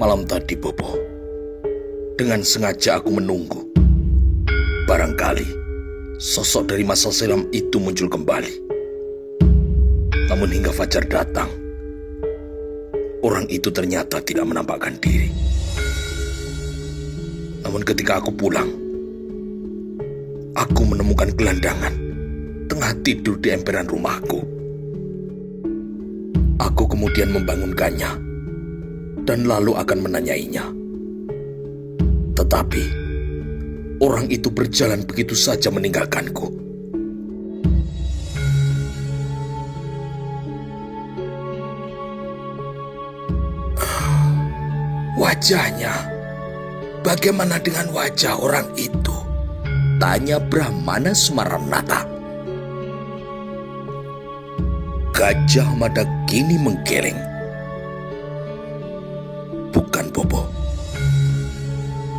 Malam tadi, Bobo, dengan sengaja aku menunggu. Barangkali sosok dari masa silam itu muncul kembali. Namun hingga fajar datang, orang itu ternyata tidak menampakkan diri. Namun ketika aku pulang, aku menemukan gelandangan tengah tidur di emperan rumahku. Aku kemudian membangunkannya dan lalu akan menanyainya. Tetapi orang itu berjalan begitu saja meninggalkanku. Wajahnya, bagaimana dengan wajah orang itu? Tanya Brahmana Smaranatha. Gajah Mada kini menggeleng. Bukan, Bobo.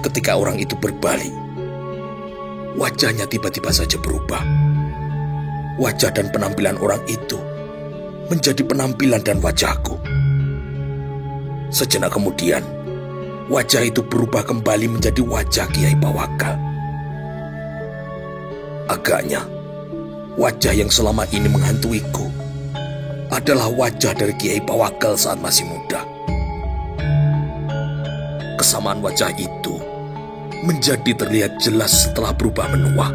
Ketika orang itu berbalik, wajahnya tiba-tiba saja berubah. Wajah dan penampilan orang itu menjadi penampilan dan wajahku. Sejenak kemudian, wajah itu berubah kembali menjadi wajah Kiai Pawakal. Agaknya, wajah yang selama ini menghantuiku adalah wajah dari Kiai Pawakal saat masih muda. Kesamaan wajah itu menjadi terlihat jelas setelah berubah menua,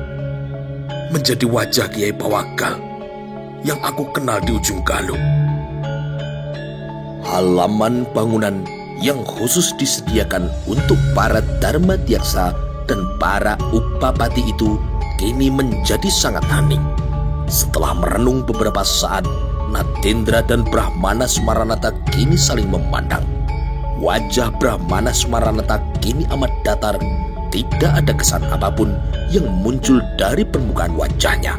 menjadi wajah Kiai Pawakal yang aku kenal di ujung Galuh. Halaman bangunan yang khusus disediakan untuk para Dharma Dyaksa dan para Upapati itu kini menjadi sangat hening. Setelah merenung beberapa saat, Natendra dan Brahmana Smaranatha kini saling memandang. Wajah Brahmana Smaranatha kini amat datar, tidak ada kesan apapun yang muncul dari permukaan wajahnya.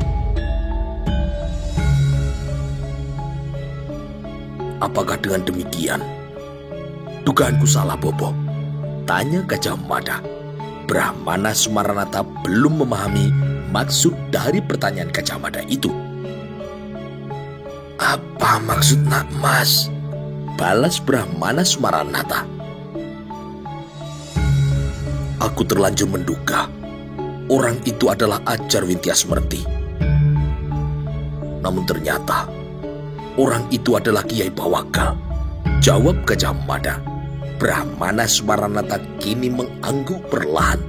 Apakah dengan demikian dugaanku salah, Bobo? Tanya Gajah Mada. Brahmana Smaranatha belum memahami maksud dari pertanyaan Gajah Mada itu. Apa maksud Nak Mas? Balas Brahmana Smaranatha. Aku terlanjur menduga orang itu adalah Ajar Wintyasmerti. Namun ternyata orang itu adalah Kiai Pawakal, jawab Gajah Mada. Brahmana Smaranatha kini mengangguk perlahan.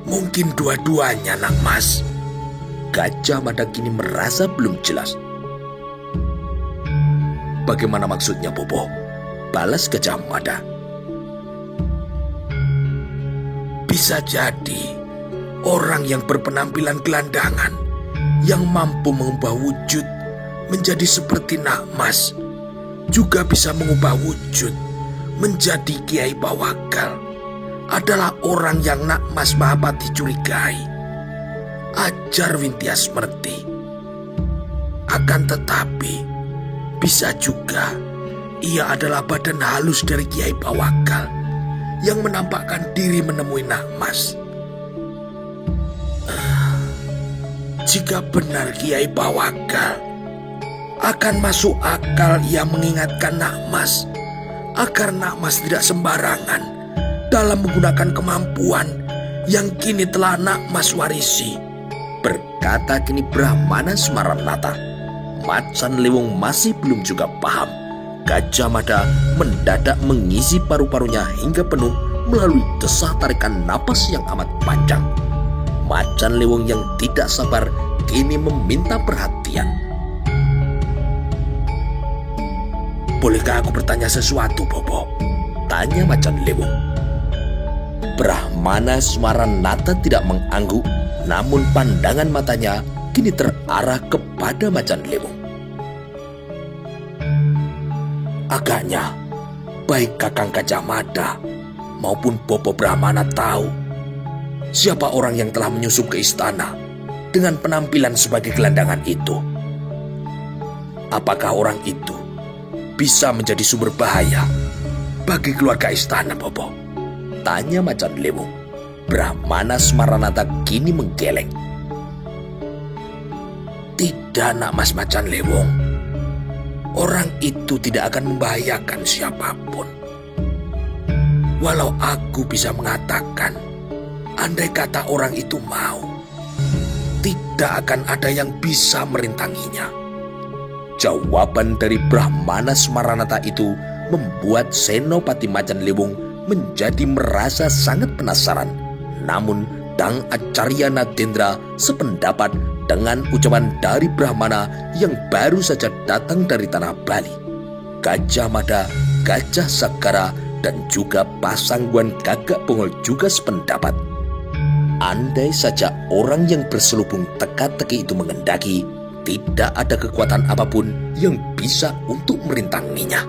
Mungkin dua-duanya, Nak Mas. Gajah Mada kini merasa belum jelas. Bagaimana maksudnya, Bobo? Balas Gajah Mada. Bisa jadi orang yang berpenampilan gelandangan yang mampu mengubah wujud menjadi seperti Nak Mas juga bisa mengubah wujud menjadi Kiai Pawakal adalah orang yang Nak Mas Mahapati curigai, Ajar Wintyasmerti. Akan tetapi bisa juga ia adalah badan halus dari Kiai Pawakal yang menampakkan diri menemui Nak Mas. Jika benar Kiai Pawakal, akan masuk akal ia mengingatkan Nak Mas agar Nak Mas tidak sembarangan dalam menggunakan kemampuan yang kini telah Nak Mas warisi, berkata kini Brahmana Smaranatha. Macan Lewong masih belum juga paham. Gajah Mada mendadak mengisi paru-parunya hingga penuh melalui desah tarikan napas yang amat panjang. Macan Lewong yang tidak sabar kini meminta perhatian. Bolehkah aku bertanya sesuatu, Bobo? Tanya Macan Lewong. Brahmana Smaranatha tidak mengangguk, namun pandangan matanya kini terarah kepada Macan Lewong. Agaknya baik Kakang Gajah Mada maupun Bobo Brahmana tahu siapa orang yang telah menyusup ke istana dengan penampilan sebagai gelandangan itu. Apakah orang itu bisa menjadi sumber bahaya bagi keluarga istana, Bobo? Tanya Macan Lewong. Brahmana Smaranatha kini Tidak, Nak Mas Macan Lewong. Orang itu tidak akan membahayakan siapapun. Walau aku bisa mengatakan, andai kata orang itu mau, tidak akan ada yang bisa merintanginya. Jawaban dari Brahmana Smaranata itu membuat Senopati Macan Lewung menjadi merasa sangat penasaran. Namun Dang Acarya Nadendra sependapat dengan ucapan dari Brahmana yang baru saja datang dari tanah Bali. Gajah Mada, Gajah Sakara, dan juga Pasangguan Gagak Pungol juga sependapat. Andai saja orang yang berselubung teka-teki itu mengendaki, tidak ada kekuatan apapun yang bisa untuk merintanginya.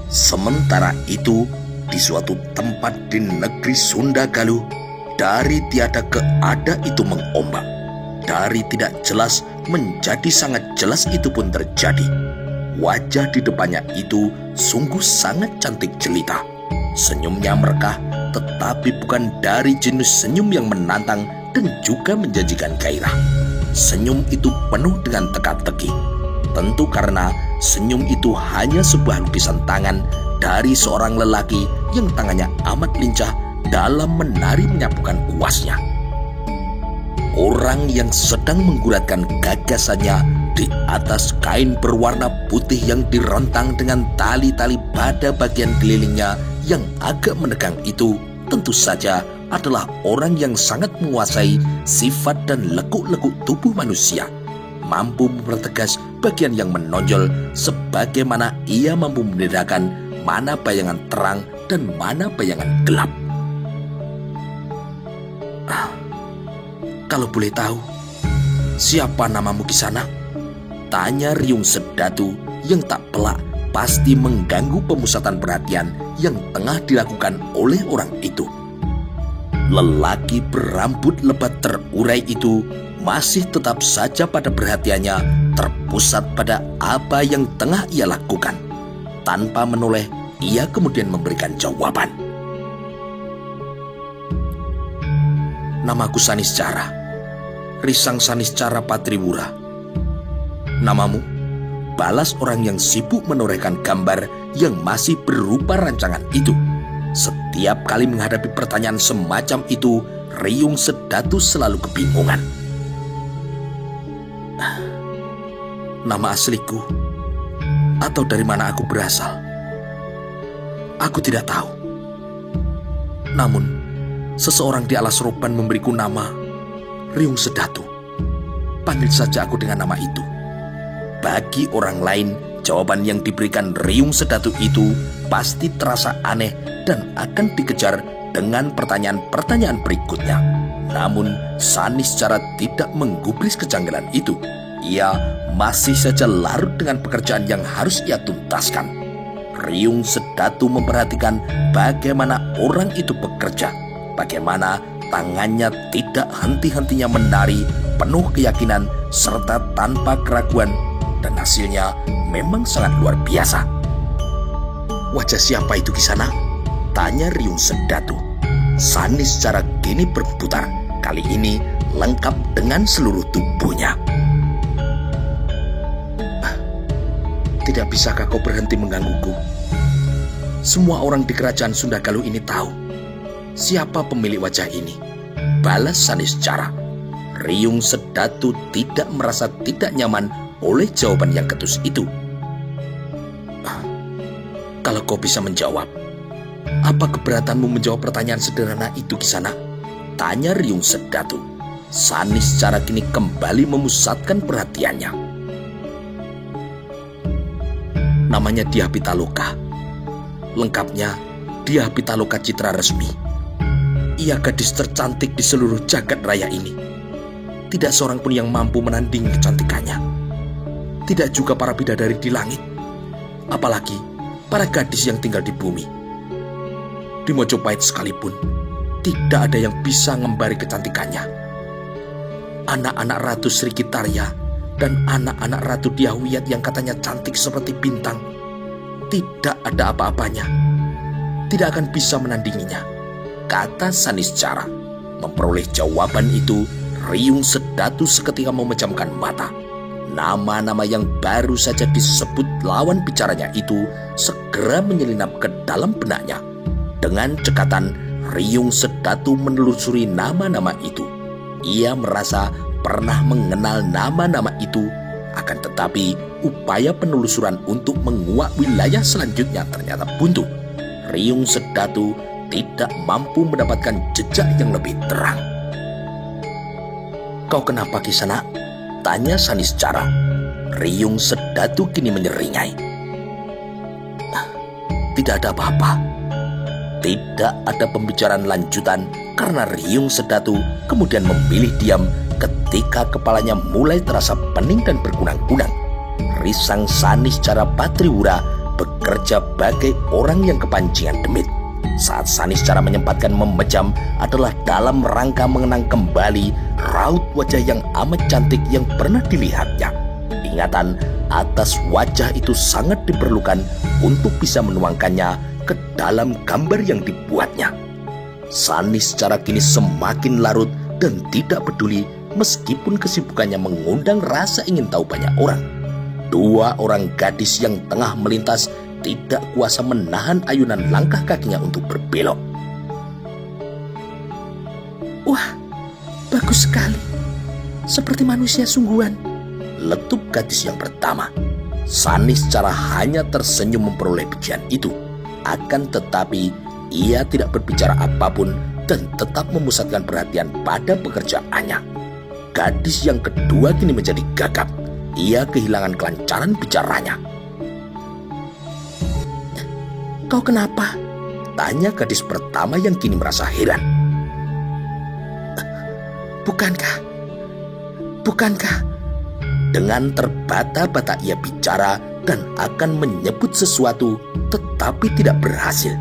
Sementara itu, di suatu tempat di negeri Sunda Galuh, dari tiada ke ada itu mengombak. Dari tidak jelas menjadi sangat jelas itu pun terjadi. Wajah di depannya itu sungguh sangat cantik jelita. Senyumnya merekah, tetapi bukan dari jenis senyum yang menantang dan juga menjanjikan gairah. Senyum itu penuh dengan teka-teki. Tentu karena senyum itu hanya sebuah lukisan tangan dari seorang lelaki yang tangannya amat lincah dalam menari menyapukan kuasnya. Orang yang sedang mengguratkan gagasannya di atas kain berwarna putih yang direntang dengan tali-tali pada bagian kelilingnya yang agak menegang itu tentu saja adalah orang yang sangat menguasai sifat dan lekuk-lekuk tubuh manusia, mampu mempertegas bagian yang menonjol sebagaimana ia mampu membedakan mana bayangan terang dan mana bayangan gelap. Kalau boleh tahu, siapa namamu Kisana? Tanya Riung Sedatu yang tak pelak pasti mengganggu pemusatan perhatian yang tengah dilakukan oleh orang itu. Lelaki berambut lebat terurai itu masih tetap saja pada perhatiannya terpusat pada apa yang tengah ia lakukan. Tanpa menoleh, ia kemudian memberikan jawaban. Namaku Saniscara, Risang Saniscara Patriwura. Namamu? Balas orang yang sibuk menorehkan gambar yang masih berupa rancangan itu. Setiap kali menghadapi pertanyaan semacam itu, Riung Sedatu selalu kebingungan. Nama asliku atau dari mana aku berasal, aku tidak tahu. Namun, seseorang di alas roban memberiku nama Riung Sedatu. Panggil saja aku dengan nama itu. Bagi orang lain, jawaban yang diberikan Riung Sedatu itu pasti terasa aneh dan akan dikejar dengan pertanyaan-pertanyaan berikutnya. Namun, Saniscara tidak menggubris kejanggalan itu. Ia masih saja larut dengan pekerjaan yang harus ia tuntaskan. Riung Sedatu memperhatikan bagaimana orang itu bekerja, bagaimana tangannya tidak henti-hentinya menari penuh keyakinan serta tanpa keraguan, dan hasilnya memang sangat luar biasa. Wajah siapa itu Kisana? Tanya Riung Sedatu. Saniscara kini berputar, kali ini lengkap dengan seluruh tubuhnya. Tidak bisakah kau berhenti menggangguku? Semua orang di kerajaan Sunda Galuh ini tahu siapa pemilik wajah ini. Balas Saniscara. Riung Sedatu tidak merasa tidak nyaman oleh jawaban yang ketus itu. Kalau kau bisa menjawab, apa keberatanmu menjawab pertanyaan sederhana itu Kisana? Tanya Riung Sedatu. Saniscara kini kembali memusatkan perhatiannya. Namanya Dyah Pitaloka. Lengkapnya Dyah Pitaloka Citra Resmi. Ia gadis tercantik di seluruh jagat raya ini. Tidak seorang pun yang mampu menandingi kecantikannya. Tidak juga para bidadari di langit, apalagi para gadis yang tinggal di bumi. Di Mojopahit sekalipun, tidak ada yang bisa ngembari kecantikannya. Anak-anak Ratu Sri Kitarya dan anak-anak Ratu Dyahwiyat yang katanya cantik seperti bintang, tidak ada apa-apanya. Tidak akan bisa menandinginya, kata Saniscara. Memperoleh jawaban itu, Riung Sedatu seketika memejamkan mata. Nama-nama yang baru saja disebut lawan bicaranya itu segera menyelinap ke dalam benaknya. Dengan cekatan, Riung Sedatu menelusuri nama-nama itu. Ia merasa pernah mengenal nama-nama itu, akan tetapi upaya penelusuran untuk menguak wilayah selanjutnya ternyata buntu. Riung Sedatu tidak mampu mendapatkan jejak yang lebih terang. "Kau kenapa, Kisana?" tanya Saniscara. Riung Sedatu kini menyeringai. "Tidak ada apa-apa." Tidak ada pembicaraan lanjutan karena Riung Sedatu kemudian memilih diam ketika kepalanya mulai terasa pening dan berkunang-kunang. Risang Saniscara Patriwura bekerja bagai orang yang kepancingan demit. Saat Saniscara menyempatkan memejam adalah dalam rangka mengenang kembali raut wajah yang amat cantik yang pernah dilihatnya. Ingatan atas wajah itu sangat diperlukan untuk bisa menuangkannya ke dalam gambar yang dibuatnya. Saniscara kini semakin larut dan tidak peduli meskipun kesibukannya mengundang rasa ingin tahu banyak orang. Dua orang gadis yang tengah melintas tidak kuasa menahan ayunan langkah kakinya untuk berbelok. "Wah, bagus sekali. Seperti manusia sungguhan," letup gadis yang pertama. Saniscara hanya tersenyum memperoleh pujian itu. Akan tetapi ia tidak berbicara apapun dan tetap memusatkan perhatian pada pekerjaannya. Gadis yang kedua kini menjadi gagap. Ia kehilangan kelancaran bicaranya. "Kau kenapa?" tanya gadis pertama yang kini merasa heran. Bukankah? Dengan terbata-bata ia bicara dan akan menyebut sesuatu tetapi tidak berhasil.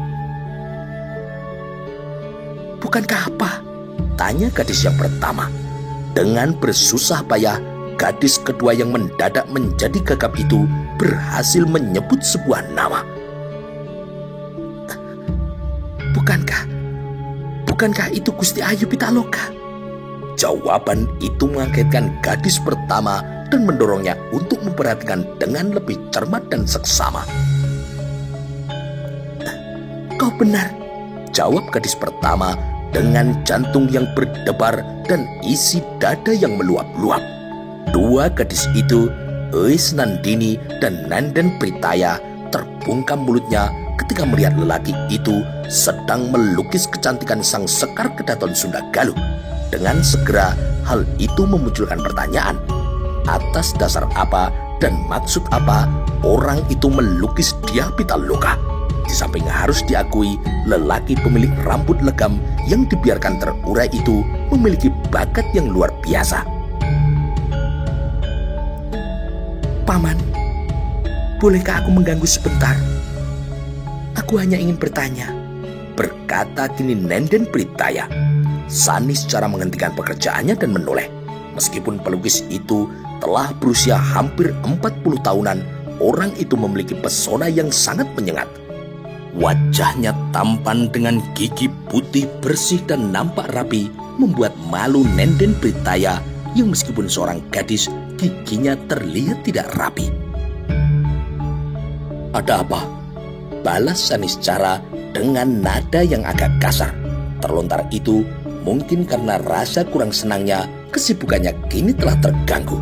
"Bukankah apa?" tanya gadis yang pertama. Dengan bersusah payah, gadis kedua yang mendadak menjadi gagap itu berhasil menyebut sebuah nama. Bukankah itu Gusti Ayu Pitaloka?" Jawaban itu mengagetkan gadis pertama dan mendorongnya untuk memperhatikan dengan lebih cermat dan seksama. "Kau benar," jawab gadis pertama dengan jantung yang berdebar dan isi dada yang meluap-luap. Dua gadis itu, Eis Nandini dan Nanden Pritaya, terbungkam mulutnya ketika melihat lelaki itu sedang melukis kecantikan sang Sekar Kedaton Sunda Galuh. Dengan segera hal itu memunculkan pertanyaan, atas dasar apa dan maksud apa orang itu melukis Dyah Pitaloka? Di samping harus diakui, lelaki pemilik rambut legam yang dibiarkan terurai itu memiliki bakat yang luar biasa. "Paman, bolehkah aku mengganggu sebentar? Aku hanya ingin bertanya," berkata kini Nenden Pritaya. Saniscara menghentikan pekerjaannya dan menoleh. Meskipun pelukis itu telah berusia hampir 40 tahunan, orang itu memiliki pesona yang sangat menyengat. Wajahnya tampan dengan gigi putih bersih dan nampak rapi membuat malu Nenden Pritaya yang meskipun seorang gadis, giginya terlihat tidak rapi. "Ada apa?" balas Saniscara dengan nada yang agak kasar. Terlontar itu mungkin karena rasa kurang senangnya kesibukannya kini telah terganggu.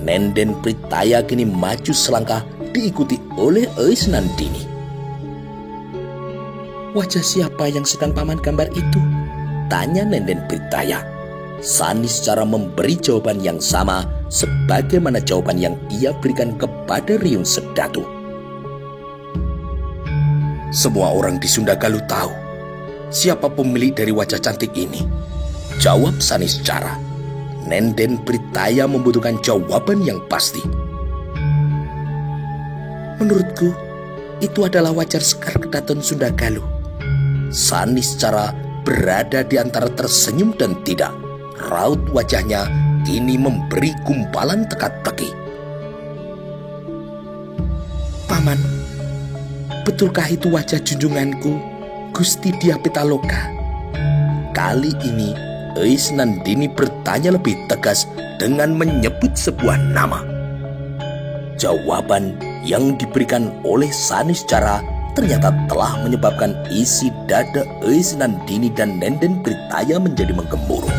Nenden Pritaya kini maju selangkah diikuti oleh Eis Nandini. "Wajah siapa yang sedang paman gambar itu?" tanya Nenden Pritaya. Saniscara memberi jawaban yang sama sebagaimana jawaban yang ia berikan kepada Riung Sedatu. "Semua orang di Sunda Galuh tahu siapa pemilik dari wajah cantik ini," jawab Saniscara. Nenden Pritaya membutuhkan jawaban yang pasti. "Menurutku, itu adalah wajah Sekar Kedaton Sunda Galuh." Saniscara berada di antara tersenyum dan tidak. Raut wajahnya kini memberi gumpalan teka-teki. "Paman, betulkah itu wajah junjunganku, Gusti Dyah Pitaloka?" Kali ini Eis Nandini bertanya lebih tegas dengan menyebut sebuah nama. Jawaban yang diberikan oleh Saniscara ternyata telah menyebabkan isi dada Eis Nandini dan Nenden Britaya menjadi menggemuruh.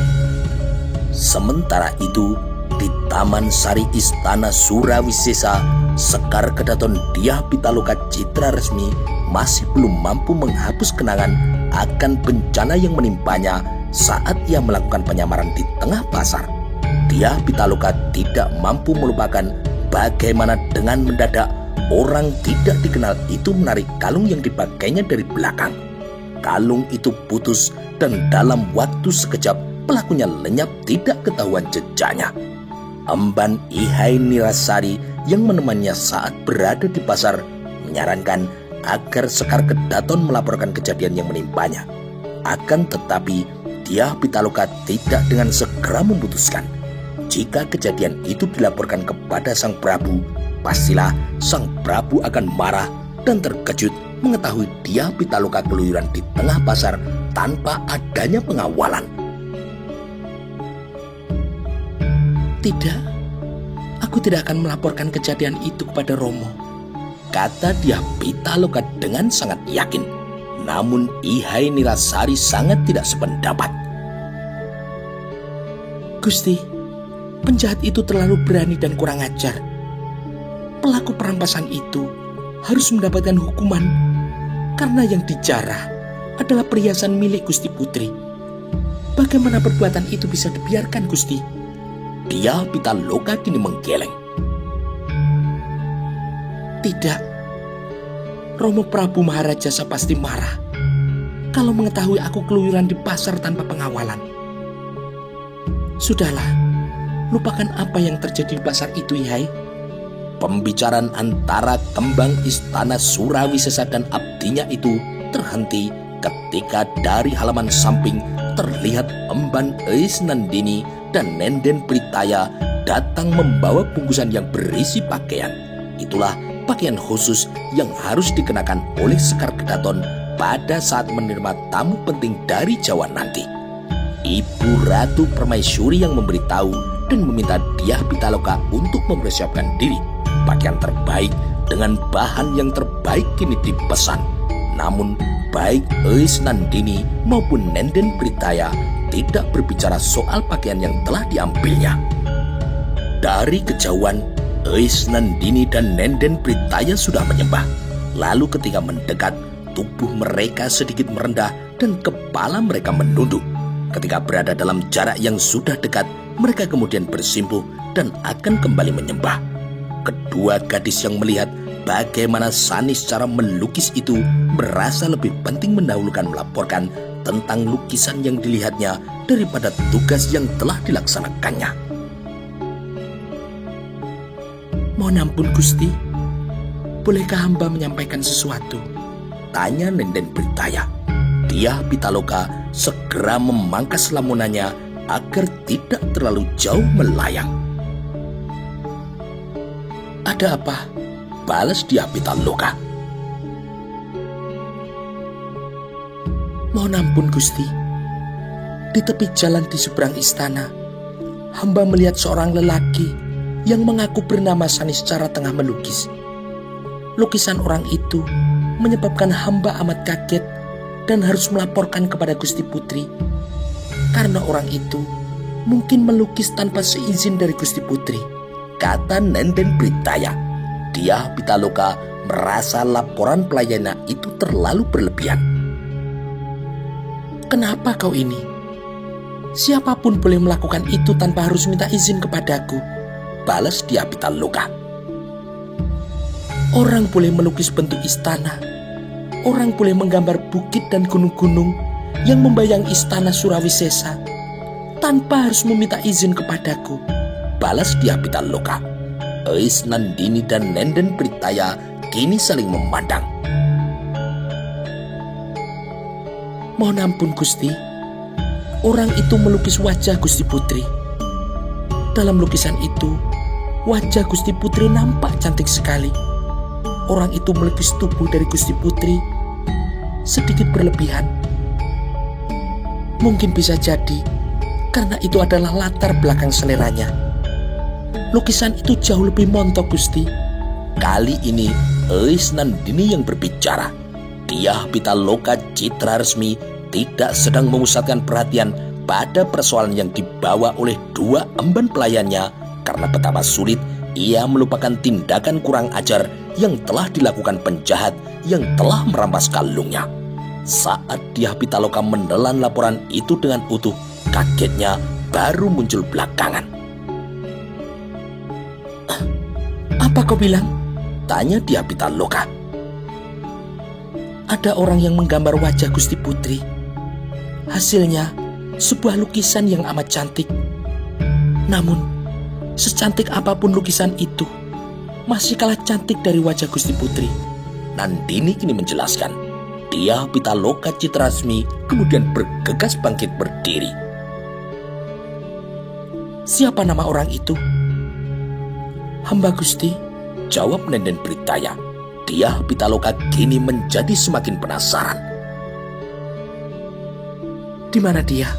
Sementara itu, di Taman Sari Istana Surawisesa, Sekar Kedaton Dyah Pitaloka Citra Resmi masih belum mampu menghapus kenangan akan bencana yang menimpanya saat ia melakukan penyamaran di tengah pasar. Dyah Pitaloka tidak mampu melupakan bagaimana dengan mendadak orang tidak dikenal itu menarik kalung yang dipakainya dari belakang. Kalung itu putus dan dalam waktu sekejap pelakunya lenyap tidak ketahuan jejaknya. Emban Ihai Nirasari yang menemaninya saat berada di pasar menyarankan agar Sekar Kedaton melaporkan kejadian yang menimpanya. Akan tetapi Dyah Pitaloka tidak dengan segera memutuskan. Jika kejadian itu dilaporkan kepada Sang Prabu, pastilah Sang Prabu akan marah dan terkejut mengetahui Dyah Pitaloka keluyuran di tengah pasar tanpa adanya pengawalan. Tidak, aku tidak akan melaporkan kejadian itu kepada Romo, kata Dyah Pitaloka dengan sangat yakin. Namun Ihai Nirasari sangat tidak sependapat. Gusti, penjahat itu terlalu berani dan kurang ajar. Pelaku perampasan itu harus mendapatkan hukuman karena yang dijarah adalah perhiasan milik Gusti Putri. Bagaimana perbuatan itu bisa dibiarkan, Gusti? Dyah Pitaloka kini menggeleng. Tidak, Romo Prabu Maharajasa pasti marah kalau mengetahui aku keluyuran di pasar tanpa pengawalan. Sudahlah, lupakan apa yang terjadi di pasar itu, Ihai. Pembicaraan antara kembang istana Surawisesa dan abdinya itu terhenti ketika dari halaman samping terlihat emban Eis Nandini dan Nenden Britaya datang membawa bungkusan yang berisi pakaian. Itulah pakaian khusus yang harus dikenakan oleh Sekar Kedaton pada saat menerima tamu penting dari Jawa nanti. Ibu Ratu Permaisuri yang memberitahu dan meminta Dyah Pitaloka untuk mempersiapkan diri. Pakaian terbaik dengan bahan yang terbaik kini dipesan. Namun baik Eis Nandini maupun Nenden Britaya tidak berbicara soal pakaian yang telah diambilnya. Dari kejauhan, Eis Nandini dan Nenden Britaya sudah menyembah. Lalu ketika mendekat, tubuh mereka sedikit merendah dan kepala mereka menunduk. Ketika berada dalam jarak yang sudah dekat, mereka kemudian bersimpuh dan akan kembali menyembah. Kedua gadis yang melihat bagaimana Saniscara melukis itu merasa lebih penting mendahulukan melaporkan tentang lukisan yang dilihatnya daripada tugas yang telah dilaksanakannya. Mohon ampun, Gusti. Bolehkah hamba menyampaikan sesuatu? Tanya Nenden Britaya. Dyah Pitaloka segera memangkas lamunannya agar tidak terlalu jauh melayang. Ada apa? Balas Dyah Pitaloka. Mohon ampun, Gusti. Di tepi jalan di seberang istana, hamba melihat seorang lelaki yang mengaku bernama Saniscara tengah melukis. Lukisan orang itu menyebabkan hamba amat kaget dan harus melaporkan kepada Gusti Putri. Karena orang itu mungkin melukis tanpa seizin dari Gusti Putri, kata Nenden Britaya. Dyah Pitaloka merasa laporan pelayannya itu terlalu berlebihan. Kenapa kau ini? Siapapun boleh melakukan itu tanpa harus minta izin kepadaku, balas Dyah Pitaloka. Orang boleh melukis bentuk istana. Orang boleh menggambar bukit dan gunung-gunung yang membayang istana Surawisesa tanpa harus meminta izin kepadaku, balas Dyah Pitaloka. Eis Nandini dan Nenden Britaya kini saling memandang. Mohon ampun, Gusti. Orang itu melukis wajah Gusti Putri. Dalam lukisan itu, wajah Gusti Putri nampak cantik sekali. Orang itu melukis tubuh dari Gusti Putri sedikit berlebihan. Mungkin bisa jadi karena itu adalah latar belakang seleranya. Lukisan itu jauh lebih montok, Gusti. Kali ini Elis Nandini yang berbicara. Dyah Pitaloka Citra Resmi tidak sedang memusatkan perhatian pada persoalan yang dibawa oleh dua emban pelayannya, karena betapa sulit ia melupakan tindakan kurang ajar yang telah dilakukan penjahat yang telah merampas kalungnya. Saat Dyah Pitaloka menelan laporan itu dengan utuh, kagetnya baru muncul belakangan. "Apa kau bilang?" tanya Dyah Pitaloka. "Ada orang yang menggambar wajah Gusti Putri. Hasilnya sebuah lukisan yang amat cantik. Namun, secantik apapun lukisan itu, masih kalah cantik dari wajah Gusti Putri." Nandini kini menjelaskan. Dyah Pitaloka Citra Resmi kemudian bergegas bangkit berdiri. "Siapa nama orang itu?" "Hamba Gusti," jawab Nenden Britaya. Dyah Pitaloka kini menjadi semakin penasaran. "Di mana dia?"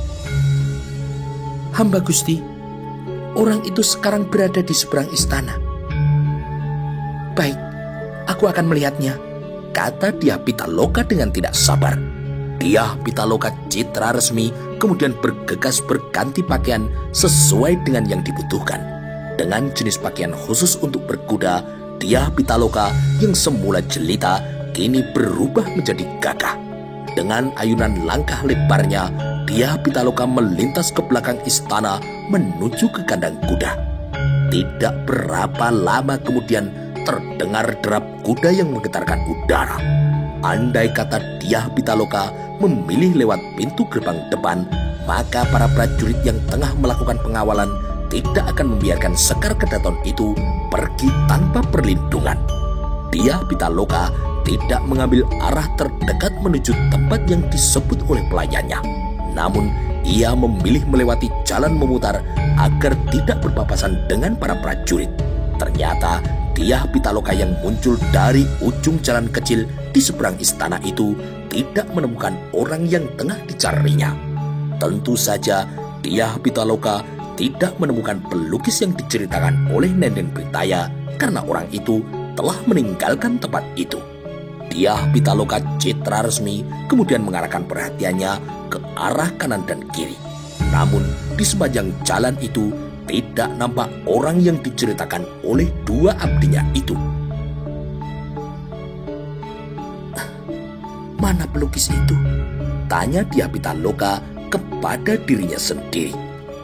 "Hamba Gusti, orang itu sekarang berada di seberang istana." "Baik, aku akan melihatnya," kata Dyah Pitaloka dengan tidak sabar. Dyah Pitaloka Citra Resmi kemudian bergegas berganti pakaian sesuai dengan yang dibutuhkan. Dengan jenis pakaian khusus untuk berkuda, Dyah Pitaloka yang semula jelita kini berubah menjadi gagah. Dengan ayunan langkah lebarnya, Dyah Pitaloka melintas ke belakang istana menuju ke kandang kuda. Tidak berapa lama kemudian terdengar derap kuda yang menggetarkan udara. Andai kata Dyah Pitaloka memilih lewat pintu gerbang depan, maka para prajurit yang tengah melakukan pengawalan tidak akan membiarkan Sekar Kedaton itu pergi tanpa perlindungan. Dyah Pitaloka tidak mengambil arah terdekat menuju tempat yang disebut oleh pelayannya. Namun, ia memilih melewati jalan memutar agar tidak berpapasan dengan para prajurit. Ternyata, Dyah Pitaloka yang muncul dari ujung jalan kecil di seberang istana itu tidak menemukan orang yang tengah dicarinya. Tentu saja, Dyah Pitaloka tidak menemukan pelukis yang diceritakan oleh Nenden Britaya karena orang itu telah meninggalkan tempat itu. Dyah Pitaloka Citra Resmi kemudian mengarahkan perhatiannya ke arah kanan dan kiri. Namun di sepanjang jalan itu tidak nampak orang yang diceritakan oleh dua abdinya itu. "Mana pelukis itu?" tanya Dyah Pitaloka kepada dirinya sendiri.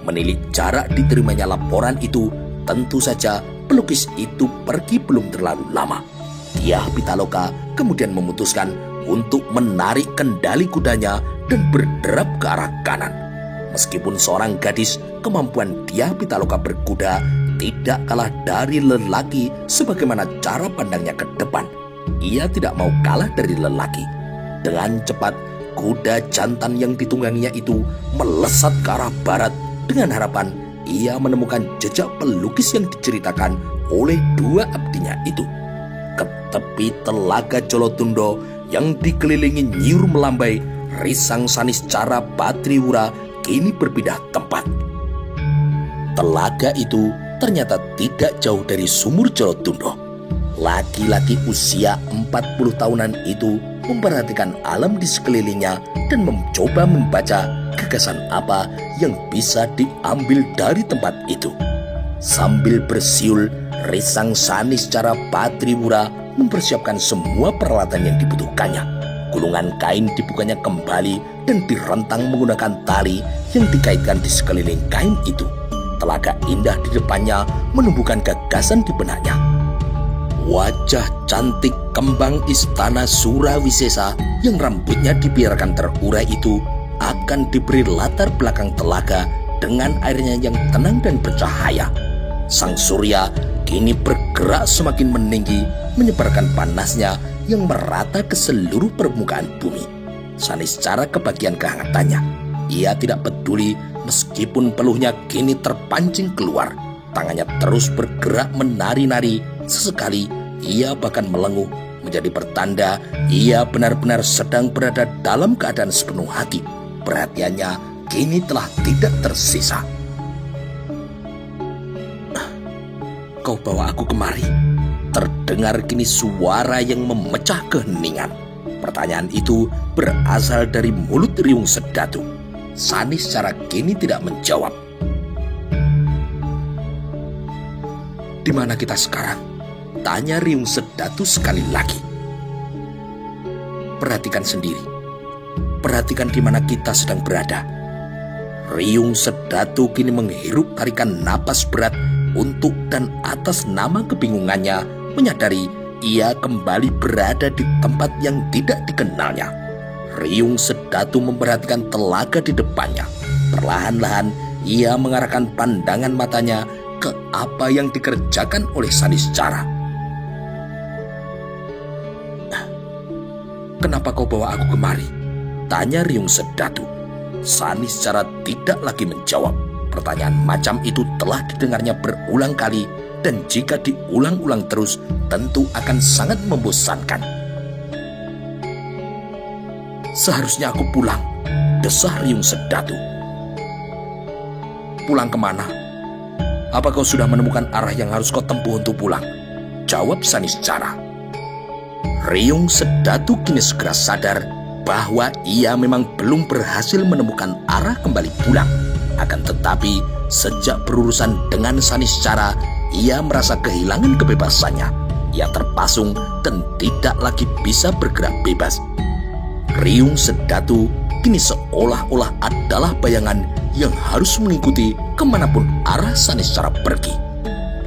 Menilik jarak diterimanya laporan itu, tentu saja pelukis itu pergi belum terlalu lama. Dyah Pitaloka kemudian memutuskan untuk menarik kendali kudanya dan berderap ke arah kanan. Meskipun seorang gadis, kemampuan Dyah Pitaloka berkuda tidak kalah dari lelaki sebagaimana cara pandangnya ke depan. Ia tidak mau kalah dari lelaki. Dengan cepat, kuda jantan yang ditungganginya itu melesat ke arah barat dengan harapan ia menemukan jejak pelukis yang diceritakan oleh dua abdinya itu. Ke tepi telaga Jolotundo yang dikelilingi Nyiur Melambai, Risang Saniscara Patriwura kini berpindah tempat. Telaga itu ternyata tidak jauh dari sumur Jolotundo. Laki-laki usia 40 tahunan itu memperhatikan alam di sekelilingnya dan mencoba membaca gagasan apa yang bisa diambil dari tempat itu. Sambil bersiul, Risang Saniscara Patriwura mempersiapkan semua peralatan yang dibutuhkannya. Gulungan kain dibukanya kembali dan direntang menggunakan tali yang dikaitkan di sekeliling kain itu. Telaga indah di depannya menumbuhkan gagasan di benaknya. Wajah cantik kembang istana Surawisesa yang rambutnya dibiarkan terurai itu akan diberi latar belakang telaga dengan airnya yang tenang dan bercahaya. Sang surya kini bergerak semakin meninggi, menyebarkan panasnya yang merata ke seluruh permukaan bumi. Saniscara kebagian kehangatannya. Ia tidak peduli meskipun peluhnya kini terpancing keluar. Tangannya terus bergerak menari-nari. Sesekali ia bahkan melenguh, menjadi pertanda ia benar-benar sedang berada dalam keadaan sepenuh hati. Perhatiannya kini telah tidak tersisa. Kau bawa aku kemari. Terdengar kini suara yang memecah keheningan. Pertanyaan itu berasal dari mulut Riung Sedatu. Sani secara kini tidak menjawab. Di mana kita sekarang? Tanya Riung Sedatu sekali lagi. Perhatikan sendiri. Perhatikan di mana kita sedang berada. Riung Sedatu kini menghirup tarikan napas berat untuk dan atas nama kebingungannya menyadari ia kembali berada di tempat yang tidak dikenalnya. Riung Sedatu memperhatikan telaga di depannya. Perlahan-lahan ia mengarahkan pandangan matanya ke apa yang dikerjakan oleh Saniscara. Kenapa kau bawa aku kemari? Tanya Riung Sedatu. Saniscara tidak lagi menjawab. Pertanyaan macam itu telah didengarnya berulang kali, dan jika diulang-ulang terus tentu akan sangat membosankan. Seharusnya aku pulang, desah Riung Sedatu. Pulang kemana? Apa kau sudah menemukan arah yang harus kau tempuh untuk pulang? Jawab Saniscara. Riung Sedatu kini segera sadar bahwa ia memang belum berhasil menemukan arah kembali pulang. Akan tetapi, sejak berurusan dengan Saniscara, ia merasa kehilangan kebebasannya. Ia terpasung dan tidak lagi bisa bergerak bebas. Riung Sedatu kini seolah-olah adalah bayangan yang harus mengikuti kemanapun arah Saniscara pergi.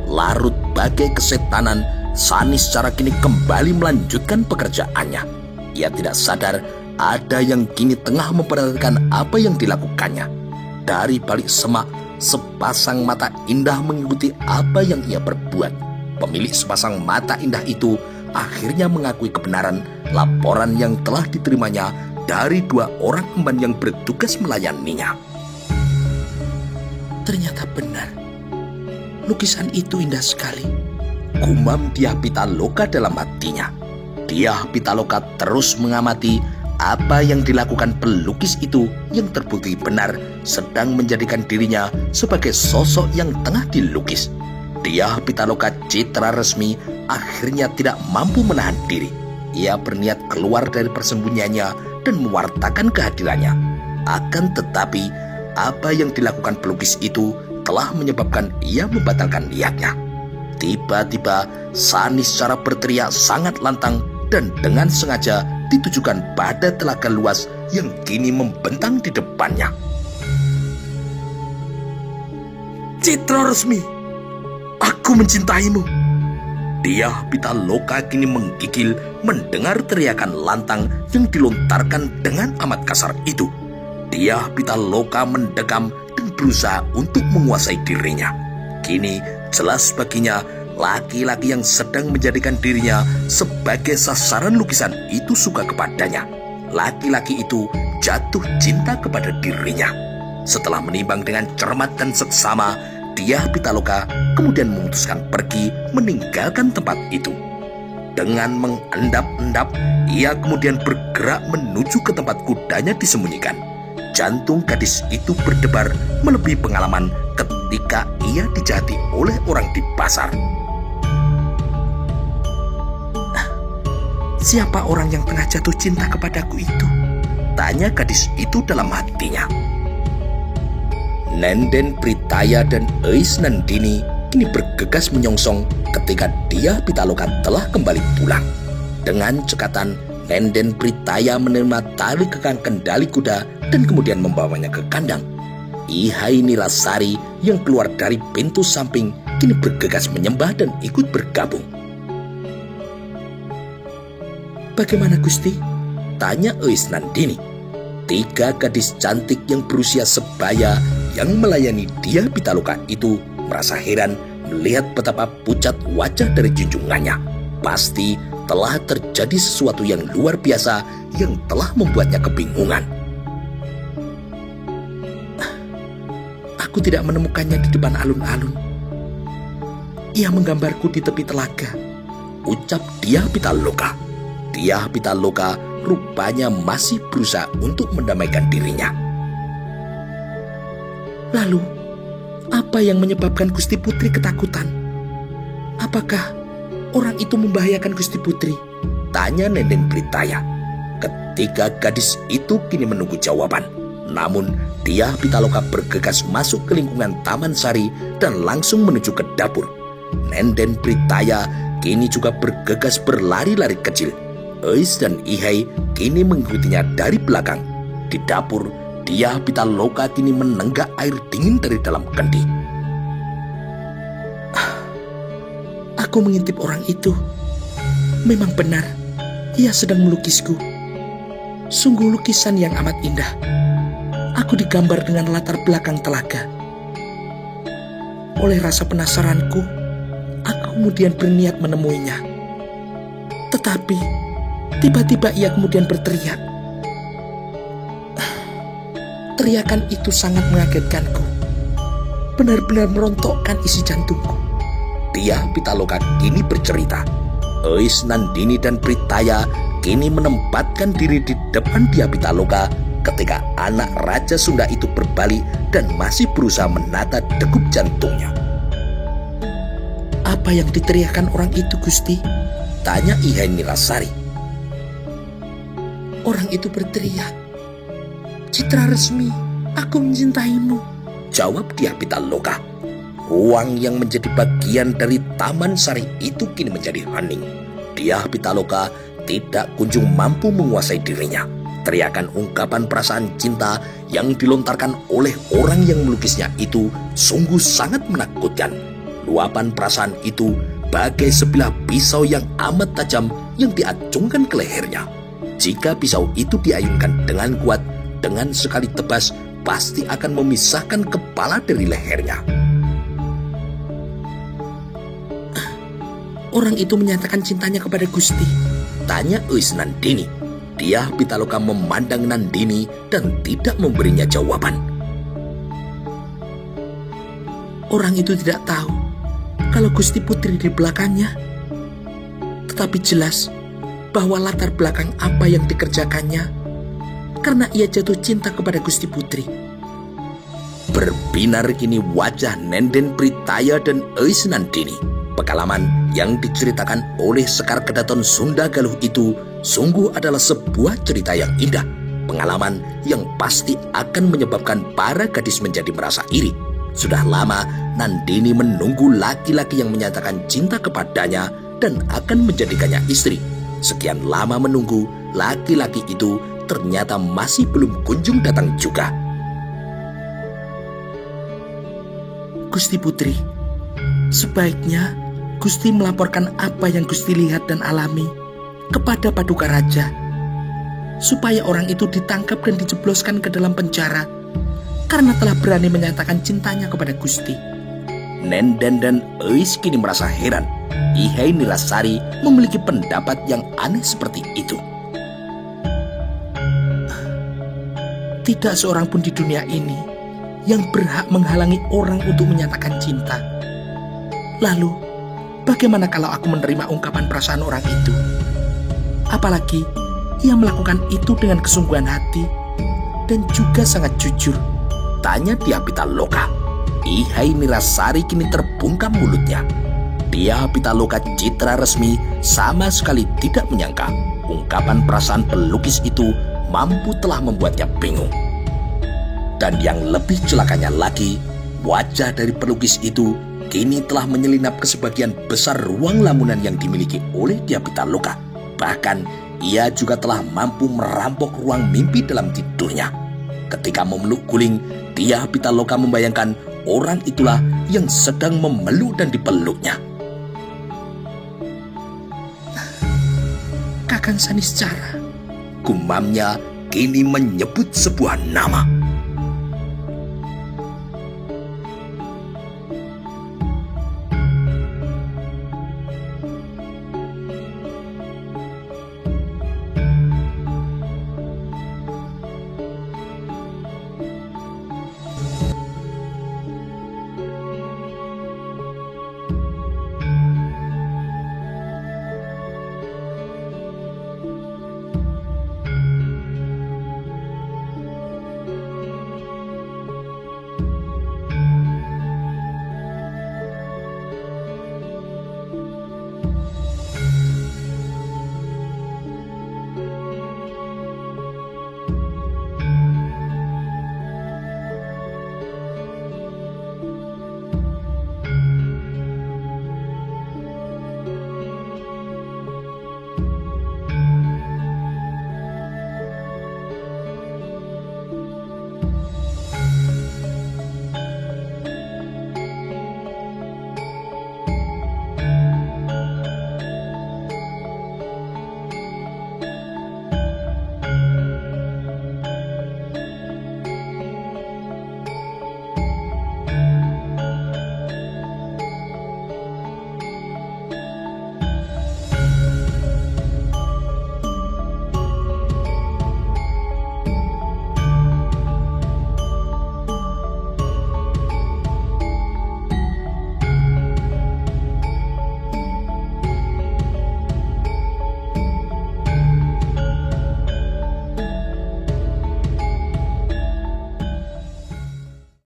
Larut bagai kesetanan, Saniscara kini kembali melanjutkan pekerjaannya. Ia tidak sadar ada yang kini tengah memperhatikan apa yang dilakukannya. Dari balik semak, sepasang mata indah mengikuti apa yang ia perbuat. Pemilik sepasang mata indah itu akhirnya mengakui kebenaran laporan yang telah diterimanya dari 2 orang emban yang bertugas melayaninya. Ternyata benar. Lukisan itu indah sekali. Gumam Dyah Pitaloka dalam hatinya. Dyah Pitaloka terus mengamati apa yang dilakukan pelukis itu yang terbukti benar sedang menjadikan dirinya sebagai sosok yang tengah dilukis. Dyah Pitaloka Citra Resmi akhirnya tidak mampu menahan diri. Ia berniat keluar dari persembunyiannya dan mewartakan kehadirannya. Akan tetapi, apa yang dilakukan pelukis itu telah menyebabkan ia membatalkan niatnya. Tiba-tiba, Saniscara berteriak sangat lantang dan dengan sengaja ditujukan pada telaga luas yang kini membentang di depannya. Citra Resmi, aku mencintaimu. Dyah Pitaloka kini menggigil mendengar teriakan lantang yang dilontarkan dengan amat kasar itu. Dyah Pitaloka mendekam dan berusaha untuk menguasai dirinya. Kini jelas baginya laki-laki yang sedang menjadikan dirinya sebagai sasaran lukisan itu suka kepadanya. Laki-laki itu jatuh cinta kepada dirinya. Setelah menimbang dengan cermat dan seksama, Dyah Pitaloka kemudian memutuskan pergi meninggalkan tempat itu. Dengan mengendap-endap, ia kemudian bergerak menuju ke tempat kudanya disembunyikan. Jantung gadis itu berdebar melebihi pengalaman ketika ia dijahati oleh orang di pasar. Siapa orang yang tengah jatuh cinta kepadaku itu? Tanya gadis itu dalam hatinya. Nenden Pritaya dan Eis Nandini kini bergegas menyongsong ketika Dyah Pitaloka telah kembali pulang. Dengan cekatan, Nenden Pritaya menerima tali kekang kendali kuda dan kemudian membawanya ke kandang. Ihai Nilasari yang keluar dari pintu samping kini bergegas menyembah dan ikut bergabung. Bagaimana Gusti? Tanya Eis Nandini. 3 gadis cantik yang berusia sebaya yang melayani Dyah Pitaloka itu merasa heran melihat betapa pucat wajah dari junjungannya. Pasti telah terjadi sesuatu yang luar biasa yang telah membuatnya kebingungan. Aku tidak menemukannya di depan alun-alun. Ia menggambarku di tepi telaga, ucap Dyah Pitaloka. Dyah Pitaloka rupanya masih berusaha untuk mendamaikan dirinya. Lalu, apa yang menyebabkan Gusti Putri ketakutan? Apakah orang itu membahayakan Gusti Putri? Tanya Nenden Britaya. Ketika gadis itu kini menunggu jawaban. Namun, Dyah Pitaloka bergegas masuk ke lingkungan Taman Sari dan langsung menuju ke dapur. Nenden Britaya kini juga bergegas berlari-lari kecil. Eis dan Ihai kini mengikutinya dari belakang. Di dapur, Dyah Pitaloka kini menenggak air dingin dari dalam kendi. Aku mengintip orang itu. Memang benar, ia sedang melukisku. Sungguh lukisan yang amat indah. Aku digambar dengan latar belakang telaga. Oleh rasa penasaranku, aku kemudian berniat menemuinya. Tetapi, tiba-tiba ia kemudian berteriak. Teriakan itu sangat mengagetkanku. Benar-benar merontokkan isi jantungku. Dyah Pitaloka kini bercerita. Eis, Nandini, dan Britaya kini menempatkan diri di depan Dyah Pitaloka ketika anak Raja Sunda itu berbalik dan masih berusaha menata degup jantungnya. Apa yang diteriakkan orang itu, Gusti? Tanya Ihai Nirasari. Orang itu berteriak, "Citra Resmi, aku mencintaimu," jawab Dyah Pitaloka. Ruang yang menjadi bagian dari Taman Sari itu kini menjadi hening. Dyah Pitaloka tidak kunjung mampu menguasai dirinya. Teriakan ungkapan perasaan cinta yang dilontarkan oleh orang yang melukisnya itu sungguh sangat menakutkan. Luapan perasaan itu bagai sebilah pisau yang amat tajam yang diacungkan ke lehernya. Jika pisau itu diayunkan dengan kuat, dengan sekali tebas, pasti akan memisahkan kepala dari lehernya. Orang itu menyatakan cintanya kepada Gusti. Tanya Eis Nandini. Dyah Pitaloka memandang Nandini dan tidak memberinya jawaban. Orang itu tidak tahu kalau Gusti Putri di belakangnya. Tetapi jelas bahwa latar belakang apa yang dikerjakannya karena ia jatuh cinta kepada Gusti Putri. Berbinar kini wajah Nenden Britaya dan Eis Nandini. Pengalaman yang diceritakan oleh Sekar Kedaton Sunda Galuh itu sungguh adalah sebuah cerita yang indah. Pengalaman yang pasti akan menyebabkan para gadis menjadi merasa iri. Sudah lama Nandini menunggu laki-laki yang menyatakan cinta kepadanya dan akan menjadikannya istri. Sekian lama menunggu, laki-laki itu ternyata masih belum kunjung datang juga. Gusti Putri, sebaiknya Gusti melaporkan apa yang Gusti lihat dan alami kepada Paduka Raja, supaya orang itu ditangkap dan dijebloskan ke dalam penjara karena telah berani menyatakan cintanya kepada Gusti. Nenden dan Eis kini merasa heran. Ihai Nirasari memiliki pendapat yang aneh seperti itu. Tidak seorang pun di dunia ini yang berhak menghalangi orang untuk menyatakan cinta. Lalu, bagaimana kalau aku menerima ungkapan perasaan orang itu? Apalagi ia melakukan itu dengan kesungguhan hati dan juga sangat jujur. Tanya Dyah Pitaloka. Ihai Nirasari kini terbungkam mulutnya. Dyah Pitaloka Citra Resmi sama sekali tidak menyangka ungkapan perasaan pelukis itu mampu telah membuatnya bingung. Dan yang lebih celakanya lagi, wajah dari pelukis itu kini telah menyelinap ke sebagian besar ruang lamunan yang dimiliki oleh Dyah Pitaloka. Bahkan ia juga telah mampu merampok ruang mimpi dalam tidurnya. Ketika memeluk guling, Dyah Pitaloka membayangkan orang itulah yang sedang memeluk dan dipeluknya. Kakang Saniscara, gumamnya kini menyebut sebuah nama.